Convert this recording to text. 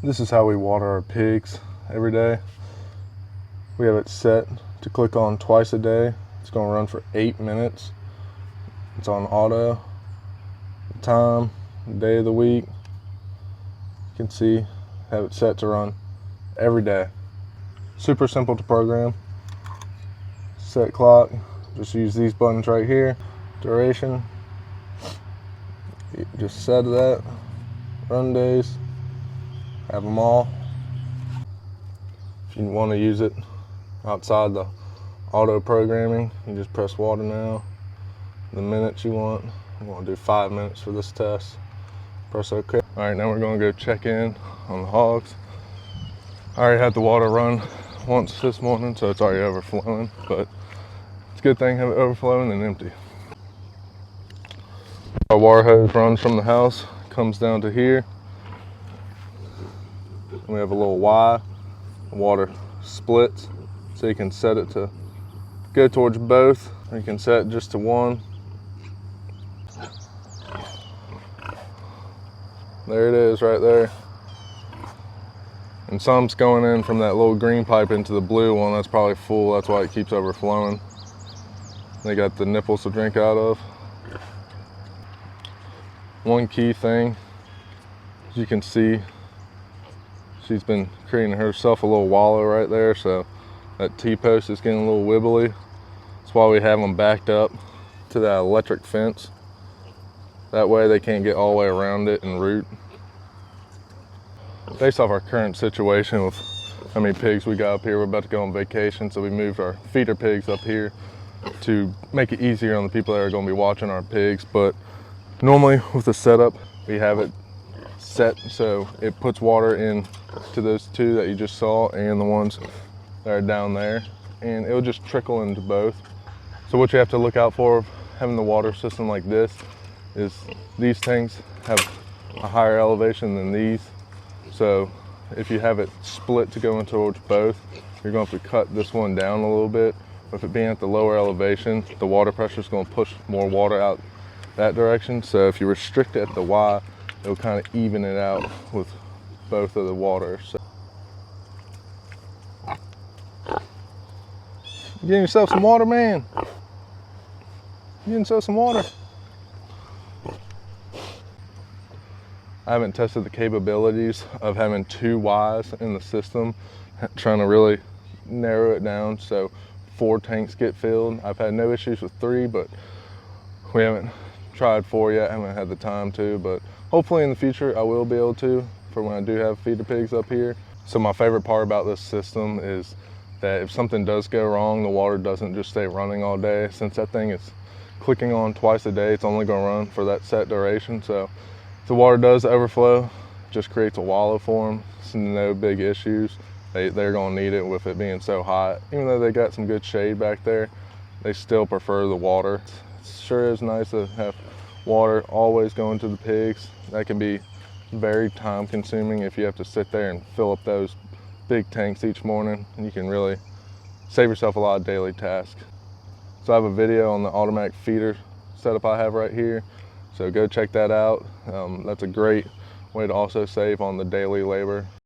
This is how we water our pigs every day. We have it set to click on twice a day. It's going to run for 8 minutes. It's on auto. The time, the day of the week. You can see, have it set to run every day. Super simple to program. Set clock. Just use these buttons right here. Duration. Just set that. Run days. Have them all. If you want to use it outside the auto programming, you just press water now. The minutes you want. I'm going to do 5 minutes for this test. Press OK. All right, now we're going to go check in on the hogs. I already had the water run once this morning, so it's already overflowing, but it's a good thing to have it overflowing than empty. Our water hose runs from the house, comes down to here. And we have a little Y. The water splits, so you can set it to go towards both, or you can set it just to one. There it is right there. And some's going in from that little green pipe into the blue one. That's probably full, that's why it keeps overflowing. They got the nipples to drink out of. One key thing, as you can see, she's been creating herself a little wallow right there, so that T-post is getting a little wibbly. That's why we have them backed up to that electric fence. That way they can't get all the way around it and root. Based off our current situation with how many pigs we got up here, we're about to go on vacation, so we moved our feeder pigs up here to make it easier on the people that are going to be watching our pigs. But normally with the setup, we have it set so it puts water in to those two that you just saw and the ones that are down there, and it'll just trickle into both. So what you have to look out for having the water system like this is these tanks have a higher elevation than these. So if you have it split to go in towards both, you're going to have to cut this one down a little bit. With it being at the lower elevation, the water pressure is going to push more water out that direction. So if you restrict it at the Y, it'll kind of even it out with both of the water. So you getting yourself some water, man. You getting yourself some water. I haven't tested the capabilities of having 2 Ys in the system, trying to really narrow it down so 4 tanks get filled. I've had no issues with 3, but we haven't tried 4 yet. I haven't had the time to, but hopefully in the future I will be able to for when I do have feeder pigs up here. So my favorite part about this system is that if something does go wrong, the water doesn't just stay running all day. Since that thing is clicking on twice a day, it's only going to run for that set duration. So if the water does overflow, it just creates a wallow for them. It's no big issues. They're going to need it with it being so hot. Even though they got some good shade back there, they still prefer the water. It sure is nice to have water always going to the pigs. That can be very time consuming if you have to sit there and fill up those big tanks each morning. And you can really save yourself a lot of daily tasks. So I have a video on the automatic feeder setup I have right here. So go check that out. That's a great way to also save on the daily labor.